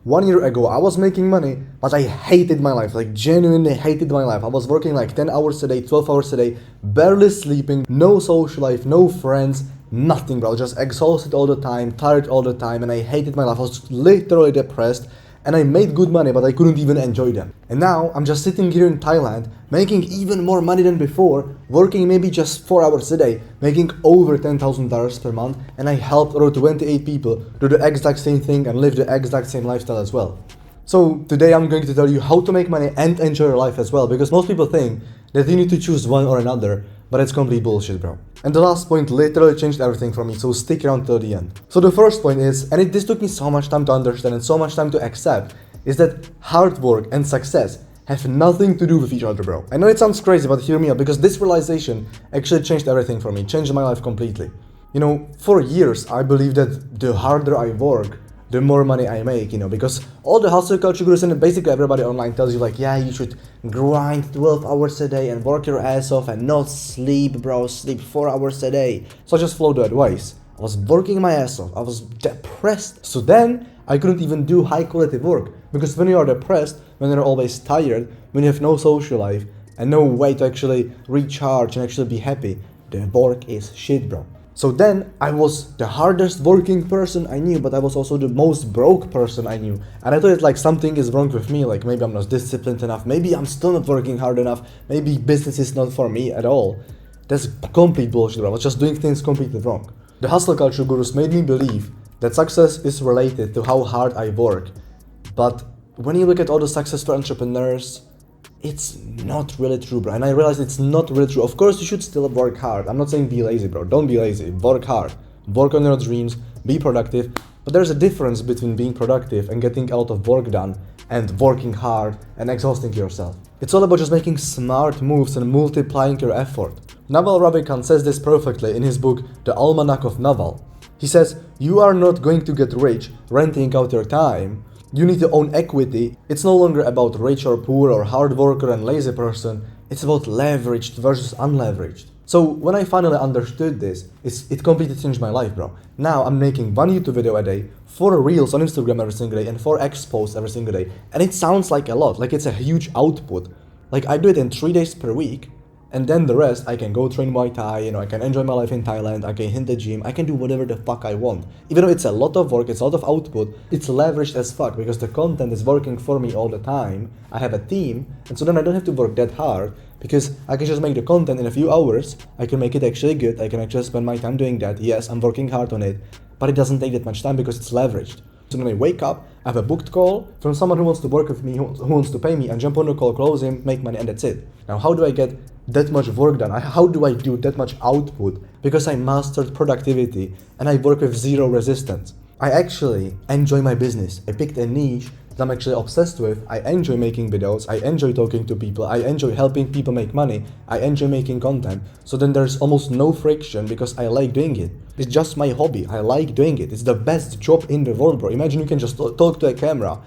1 year ago, I was making money, but I hated my life, like genuinely hated my life. I was working like 10 hours a day, 12 hours a day, barely sleeping, no social life, no friends, nothing, bro. Just exhausted all the time, tired all the time, and I hated my life. I was literally depressed, and I made good money, but I couldn't even enjoy them. And now I'm just sitting here in Thailand, making even more money than before, working maybe just 4 hours a day, making over $10,000 per month, and I helped over 28 people do the exact same thing and live the exact same lifestyle as well. So today I'm going to tell you how to make money and enjoy your life as well, because most people think that you need to choose one or another, but it's complete bullshit, bro. And the last point literally changed everything for me, so stick around till the end. So the first point is, and this took me so much time to understand and so much time to accept, is that hard work and success have nothing to do with each other, bro. I know it sounds crazy, but hear me out, because this realization actually changed everything for me, changed my life completely. You know, for years I believed that the harder I work, the more money I make, because all the hustle culture gurus and basically everybody online tells you like, yeah, you should grind 12 hours a day and work your ass off and not sleep, bro, sleep 4 hours a day. So I just followed the advice. I was working my ass off, I was depressed. So then I couldn't even do high quality work, because when you are depressed, when you're always tired, when you have no social life and no way to actually recharge and actually be happy, the work is shit, bro. So then I was the hardest working person I knew, but I was also the most broke person I knew. And I thought it's like something is wrong with me, like maybe I'm not disciplined enough, maybe I'm still not working hard enough, maybe business is not for me at all. That's complete bullshit, bro. I was just doing things completely wrong. The hustle culture gurus made me believe that success is related to how hard I work. But when you look at all the successful entrepreneurs, it's not really true, bro. And I realized it's not really true. Of course, you should still work hard. I'm not saying be lazy, bro. Don't be lazy. Work hard. Work on your dreams. Be productive. But there's a difference between being productive and getting a lot of work done and working hard and exhausting yourself. It's all about just making smart moves and multiplying your effort. Naval Ravikant says this perfectly in his book, The Almanac of Naval. He says, you are not going to get rich renting out your time. You need to own equity. It's no longer about rich or poor or hard worker and lazy person. It's about leveraged versus unleveraged. So when I finally understood this, it completely changed my life, bro. Now I'm making 1 YouTube video a day, 4 reels on Instagram every single day, and 4 X posts every single day. And it sounds like a lot, like it's a huge output. Like I do it in 3 days per week. And then the rest, I can go train Muay Thai, I can enjoy my life in Thailand, I can hit the gym, I can do whatever the fuck I want. Even though it's a lot of work, it's a lot of output, it's leveraged as fuck because the content is working for me all the time. I have a team, and so then I don't have to work that hard because I can just make the content in a few hours, I can make it actually good, I can actually spend my time doing that. Yes, I'm working hard on it, but it doesn't take that much time because it's leveraged. So when I wake up, I have a booked call from someone who wants to work with me, who wants to pay me, and jump on the call, close him, make money, and that's it. Now, how do I get that much work done? How do I do that much output? Because I mastered productivity and I work with zero resistance. I actually enjoy my business. I picked a niche that I'm actually obsessed with. I enjoy making videos, I enjoy talking to people, I enjoy helping people make money, I enjoy making content. So then there's almost no friction because I like doing it. It's just my hobby, I like doing it. It's the best job in the world, bro. Imagine you can just talk to a camera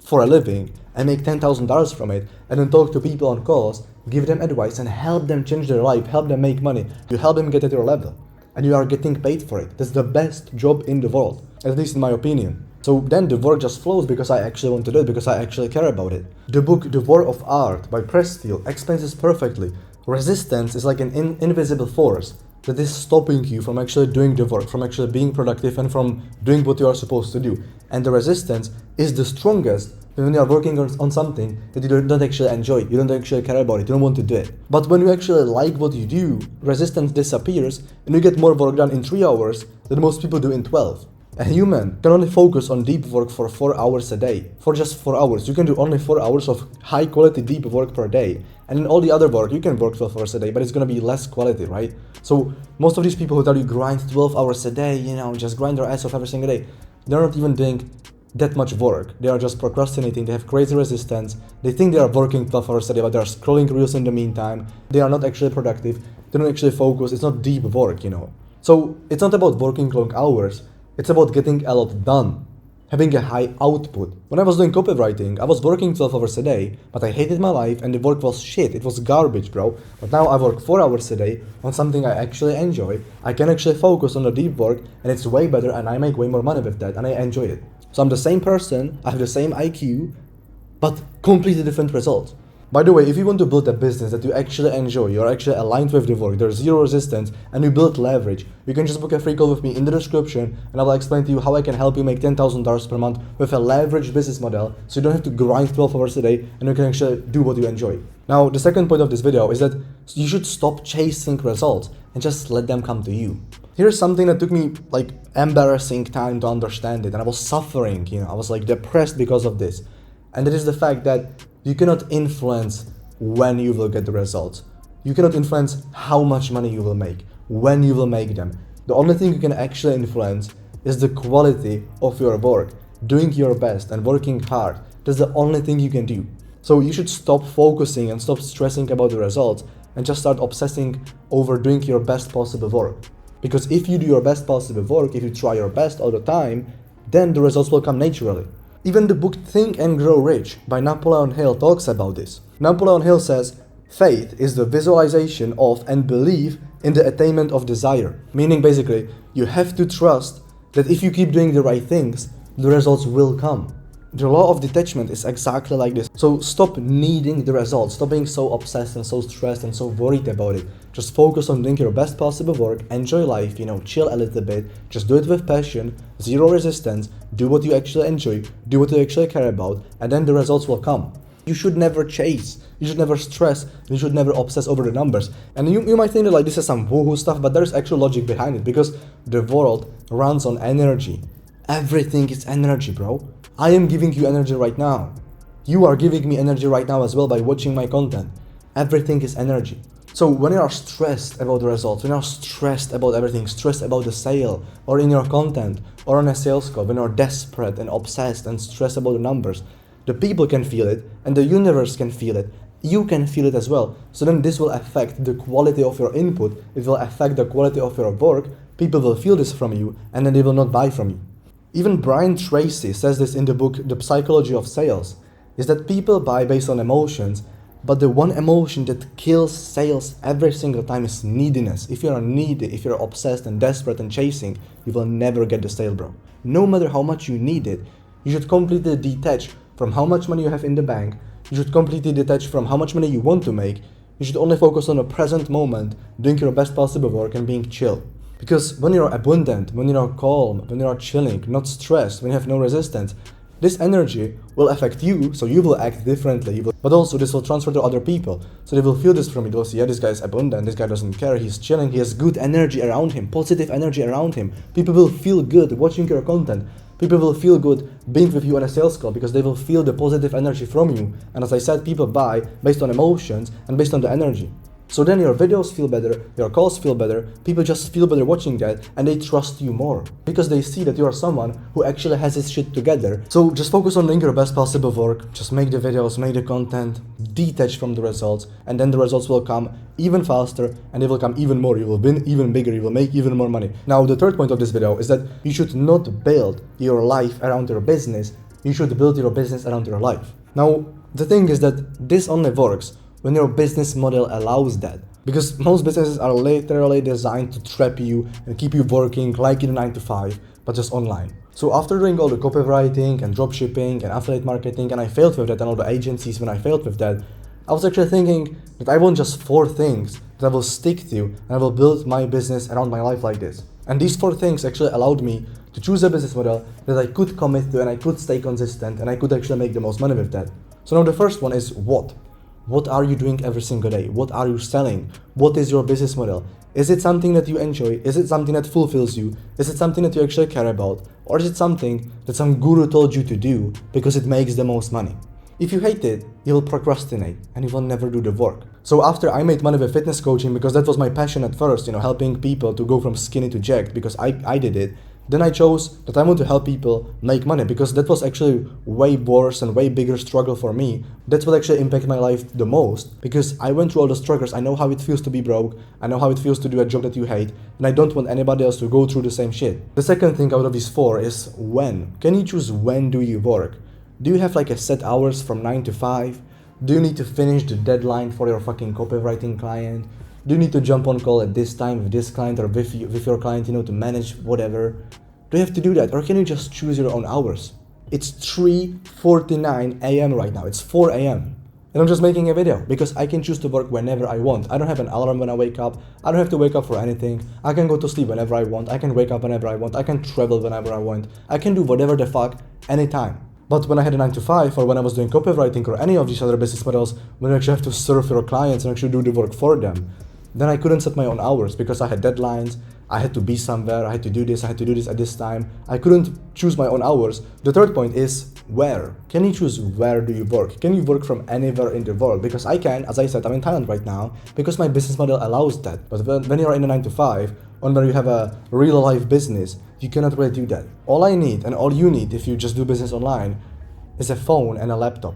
for a living and make $10,000 from it, and then talk to people on calls, give them advice and help them change their life, help them make money. You help them get at your level and you are getting paid for it. That's the best job in the world, at least in my opinion. So then the work just flows because I actually want to do it, because I actually care about it. The book The War of Art by Pressfield explains this perfectly. Resistance is like an invisible force that is stopping you from actually doing the work, from actually being productive and from doing what you are supposed to do. And the resistance is the strongest when you are working on something that you don't actually enjoy, you don't actually care about it, you don't want to do it. But when you actually like what you do, resistance disappears and you get more work done in 3 hours than most people do in 12. A human can only focus on deep work for 4 hours a day. For just 4 hours, you can do only 4 hours of high quality deep work per day. And in all the other work, you can work 12 hours a day, but it's gonna be less quality, right? So most of these people who tell you grind 12 hours a day, just grind their ass off every single day, they're not even doing that much work. They are just procrastinating, they have crazy resistance, they think they are working 12 hours a day, but they are scrolling reels in the meantime, they are not actually productive, they don't actually focus, it's not deep work, So it's not about working long hours, it's about getting a lot done, having a high output. When I was doing copywriting, I was working 12 hours a day, but I hated my life and the work was shit, it was garbage, bro. But now I work 4 hours a day on something I actually enjoy, I can actually focus on the deep work and it's way better and I make way more money with that and I enjoy it. So I'm the same person, I have the same IQ, but completely different results. By the way, if you want to build a business that you actually enjoy, you're actually aligned with the work, there's zero resistance, and you build leverage, you can just book a free call with me in the description, and I will explain to you how I can help you make $10,000 per month with a leveraged business model, so you don't have to grind 12 hours a day, and you can actually do what you enjoy. Now, the second point of this video is that you should stop chasing results and just let them come to you. Here's something that took me like embarrassing time to understand it, and I was suffering, I was like depressed because of this. And that is the fact that you cannot influence when you will get the results. You cannot influence how much money you will make, when you will make them. The only thing you can actually influence is the quality of your work, doing your best and working hard. That's the only thing you can do. So you should stop focusing and stop stressing about the results and just start obsessing over doing your best possible work. Because if you do your best possible work, if you try your best all the time, then the results will come naturally. Even the book Think and Grow Rich by Napoleon Hill talks about this. Napoleon Hill says, faith is the visualization of and belief in the attainment of desire. Meaning basically, you have to trust that if you keep doing the right things, the results will come. The law of detachment is exactly like this. So stop needing the results, stop being so obsessed and so stressed and so worried about it. Just focus on doing your best possible work, enjoy life, chill a little bit, just do it with passion, zero resistance, do what you actually enjoy, do what you actually care about, and then the results will come. You should never chase, you should never stress, you should never obsess over the numbers. And you might think that like this is some woohoo stuff, but there's actual logic behind it because the world runs on energy. Everything is energy, bro. I am giving you energy right now. You are giving me energy right now as well by watching my content. Everything is energy. So when you are stressed about the results, when you are stressed about everything, stressed about the sale, or in your content, or on a sales call, when you are desperate and obsessed and stressed about the numbers, the people can feel it, and the universe can feel it. You can feel it as well. So then this will affect the quality of your input, it will affect the quality of your work, people will feel this from you, and then they will not buy from you. Even Brian Tracy says this in the book The Psychology of Sales, is that people buy based on emotions, but the one emotion that kills sales every single time is neediness. If you're needy, if you're obsessed and desperate and chasing, you will never get the sale, bro. No matter how much you need it, you should completely detach from how much money you have in the bank, you should completely detach from how much money you want to make, you should only focus on the present moment, doing your best possible work and being chill. Because when you're abundant, when you're calm, when you're chilling, not stressed, when you have no resistance, this energy will affect you, so you will act differently, but also this will transfer to other people. So they will feel this from you, they'll say, yeah, this guy is abundant, this guy doesn't care, he's chilling, he has good energy around him, positive energy around him. People will feel good watching your content. People will feel good being with you on a sales call because they will feel the positive energy from you. And as I said, people buy based on emotions and based on the energy. So then your videos feel better, your calls feel better, people just feel better watching that and they trust you more because they see that you are someone who actually has his shit together. So just focus on doing your best possible work, just make the videos, make the content, detach from the results, and then the results will come even faster and they will come even more. You will win even bigger, you will make even more money. Now the third point of this video is that you should not build your life around your business, you should build your business around your life. Now the thing is that this only works when your business model allows that. Because most businesses are literally designed to trap you and keep you working like in a 9 to 5, but just online. So after doing all the copywriting and dropshipping and affiliate marketing, and I failed with that, and all the agencies when I failed with that, I was actually thinking that I want just 4 things that I will stick to and I will build my business around my life like this. And these 4 things actually allowed me to choose a business model that I could commit to and I could stay consistent and I could actually make the most money with that. So now the first one is what? What are you doing every single day? What are you selling? What is your business model? Is it something that you enjoy? Is it something that fulfills you? Is it something that you actually care about? Or is it something that some guru told you to do because it makes the most money? If you hate it, you will procrastinate and you will never do the work. So after I made money with fitness coaching, because that was my passion at first, helping people to go from skinny to jacked, because I did it, then I chose that I want to help people make money because that was actually way worse and way bigger struggle for me. That's what actually impacted my life the most because I went through all the struggles. I know how it feels to be broke. I know how it feels to do a job that you hate, and I don't want anybody else to go through the same shit. The second thing out of these 4 is when. Can you choose when do you work? Do you have like a set hours from 9 to 5? Do you need to finish the deadline for your fucking copywriting client? Do you need to jump on call at this time with this client or with your client, to manage whatever? Do you have to do that? Or can you just choose your own hours? It's 3:49 a.m. right now. It's 4 a.m. And I'm just making a video because I can choose to work whenever I want. I don't have an alarm when I wake up. I don't have to wake up for anything. I can go to sleep whenever I want. I can wake up whenever I want. I can travel whenever I want. I can do whatever the fuck, anytime. But when I had a 9 to 5, or when I was doing copywriting or any of these other business models, when you actually have to serve your clients and actually do the work for them, then I couldn't set my own hours because I had deadlines. I had to be somewhere. I had to do this. I had to do this at this time. I couldn't choose my own hours. The third point is where. Can you choose where do you work? Can you work from anywhere in the world? Because I can, as I said, I'm in Thailand right now because my business model allows that. But when you're in a 9 to 5, or when you have a real life business, you cannot really do that. All I need and all you need if you just do business online is a phone and a laptop.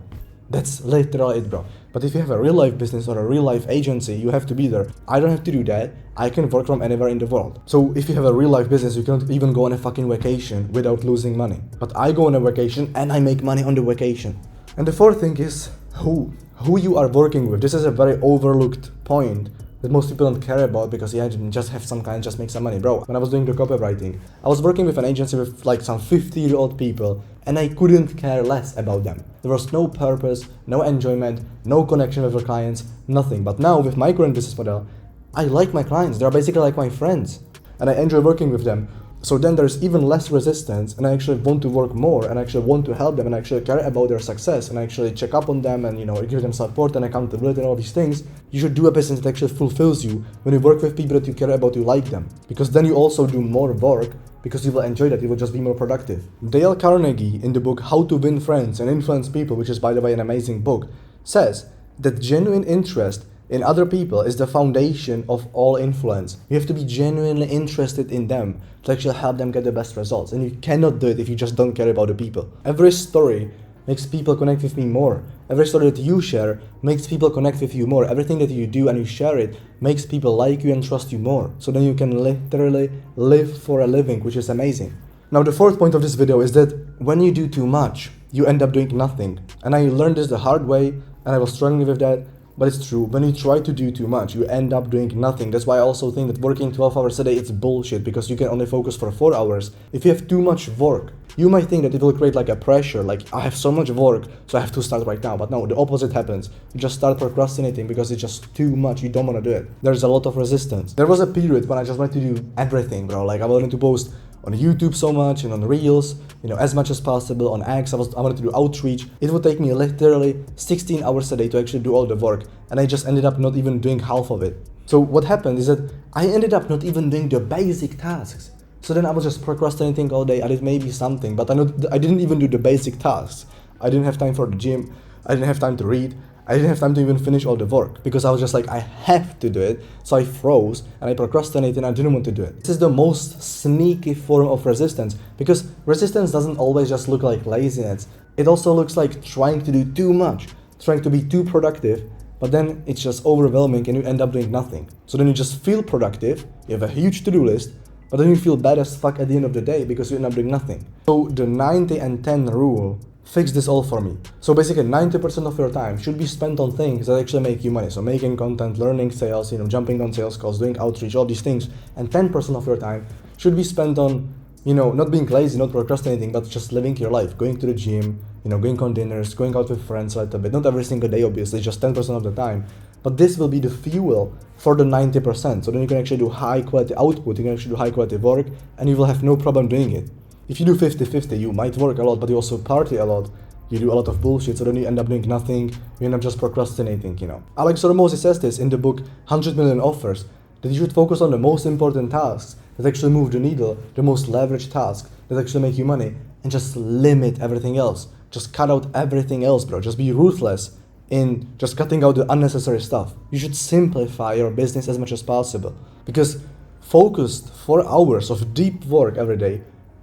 That's literally it, bro. But if you have a real life business or a real life agency, you have to be there. I don't have to do that. I can work from anywhere in the world. So if you have a real life business, you cannot even go on a fucking vacation without losing money. But I go on a vacation and I make money on the vacation. And the fourth thing is who you are working with. This is a very overlooked point that most people don't care about because yeah, just have some kind, just make some money. Bro, when I was doing the copywriting, I was working with an agency with like some 50-year-old people and I couldn't care less about them. There was no purpose, no enjoyment, no connection with the clients, nothing. But now with my current business model, I like my clients. They're basically like my friends and I enjoy working with them. So then there's even less resistance and I actually want to work more and I actually want to help them and I actually care about their success and I actually check up on them and give them support and accountability and all these things. You should do a business that actually fulfills you when you work with people that you care about, you like them. Because then you also do more work because you will enjoy that, you will just be more productive. Dale Carnegie in the book How to Win Friends and Influence People, which is by the way an amazing book, says that genuine interest in other people is the foundation of all influence. You have to be genuinely interested in them to actually help them get the best results. And you cannot do it if you just don't care about the people. Every story makes people connect with me more. Every story that you share makes people connect with you more. Everything that you do and you share it makes people like you and trust you more. So then you can literally live for a living, which is amazing. Now the fourth point of this video is that when you do too much, you end up doing nothing. And I learned this the hard way and I was struggling with that. But it's true, when you try to do too much, you end up doing nothing. That's why I also think that working 12 hours a day, it's bullshit because you can only focus for 4 hours. If you have too much work, you might think that it will create like a pressure, like I have so much work, so I have to start right now. But no, the opposite happens. You just start procrastinating because it's just too much, you don't want to do it. There's a lot of resistance. There was a period when I just wanted to do everything, bro. Like I wanted to post on YouTube so much and on Reels, as much as possible, on X, I wanted to do outreach. It would take me literally 16 hours a day to actually do all the work and I just ended up not even doing half of it. So what happened is that I ended up not even doing the basic tasks. So then I was just procrastinating all day. I did maybe something, but I didn't even do the basic tasks. I didn't have time for the gym. I didn't have time to read. I didn't have time to even finish all the work because I was just like, I have to do it. So I froze and I procrastinated and I didn't want to do it. This is the most sneaky form of resistance because resistance doesn't always just look like laziness. It also looks like trying to do too much, trying to be too productive, but then it's just overwhelming and you end up doing nothing. So then you just feel productive, you have a huge to-do list, but then you feel bad as fuck at the end of the day because you end up doing nothing. So the 90 and 10 rule fix this all for me. So basically 90% of your time should be spent on things that actually make you money. So making content, learning sales, jumping on sales calls, doing outreach, all these things. And 10% of your time should be spent on, not being lazy, not procrastinating, but just living your life, going to the gym, going on dinners, going out with friends a little bit. Not every single day, obviously, just 10% of the time. But this will be the fuel for the 90%. So then you can actually do high quality output, you can actually do high quality work, and you will have no problem doing it. If you do 50-50, you might work a lot, but you also party a lot. You do a lot of bullshit, so then you end up doing nothing. You end up just procrastinating, Alex Hormozi says this in the book 100 Million Offers, that you should focus on the most important tasks that actually move the needle, the most leveraged tasks that actually make you money, and just limit everything else. Just cut out everything else, bro. Just be ruthless in just cutting out the unnecessary stuff. You should simplify your business as much as possible because focused 4 hours of deep work every day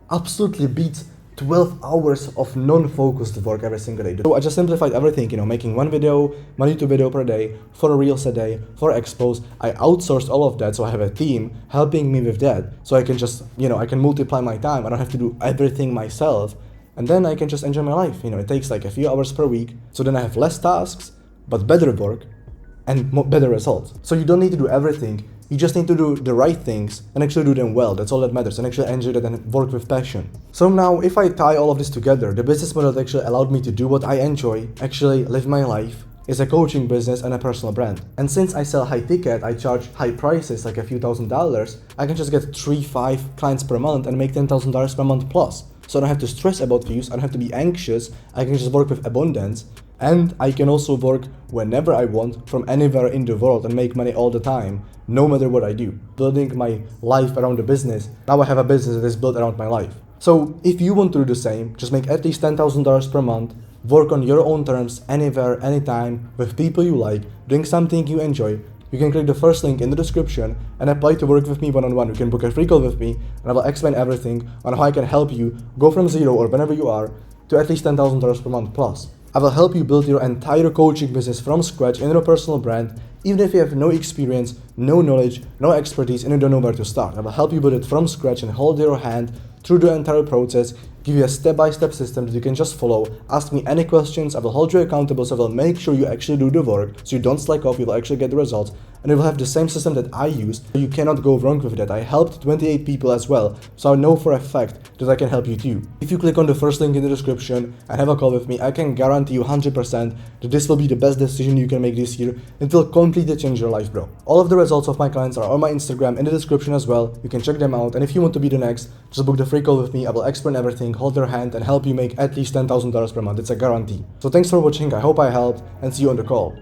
absolutely beats 12 hours of non-focused work every single day. So I just simplified everything, making one YouTube video per day, 4 reels a day, 4 expos. I outsourced all of that, so I have a team helping me with that. So I can just, I can multiply my time. I don't have to do everything myself. And then I can just enjoy my life. It takes like a few hours per week. So then I have less tasks, but better work and better results. So you don't need to do everything. You just need to do the right things and actually do them well. That's all that matters, and actually enjoy that and work with passion. So now, if I tie all of this together, the business model that actually allowed me to do what I enjoy, actually live my life, is a coaching business and a personal brand. And since I sell high ticket, I charge high prices, like a few $1,000s, I can just get 3-5 clients per month and make $10,000 per month plus. So I don't have to stress about views, I don't have to be anxious, I can just work with abundance. And I can also work whenever I want, from anywhere in the world, and make money all the time, no matter what I do. Building my life around the business. Now I have a business that is built around my life. So if you want to do the same, just make at least $10,000 per month, work on your own terms, anywhere, anytime, with people you like, doing something you enjoy. You can click the first link in the description and apply to work with me one-on-one. You can book a free call with me, and I will explain everything on how I can help you go from zero, or whenever you are, to at least $10,000 per month plus. I will help you build your entire coaching business from scratch in your personal brand, even if you have no experience, no knowledge, no expertise, and you don't know where to start. I will help you build it from scratch and hold your hand through the entire process, give you a step-by-step system that you can just follow. Ask me any questions, I will hold you accountable, so I will make sure you actually do the work, so you don't slack off, you will actually get the results, and you will have the same system that I use, so you cannot go wrong with that. I helped 28 people as well, so I know for a fact that I can help you too. If you click on the first link in the description and have a call with me, I can guarantee you 100% that this will be the best decision you can make this year. It will completely change your life, bro. All of the results of my clients are on my Instagram in the description as well. You can check them out, and if you want to be the next, just book the free call with me. I will explain everything, hold your hand, and help you make at least $10,000 per month. It's a guarantee. So thanks for watching, I hope I helped, and see you on the call.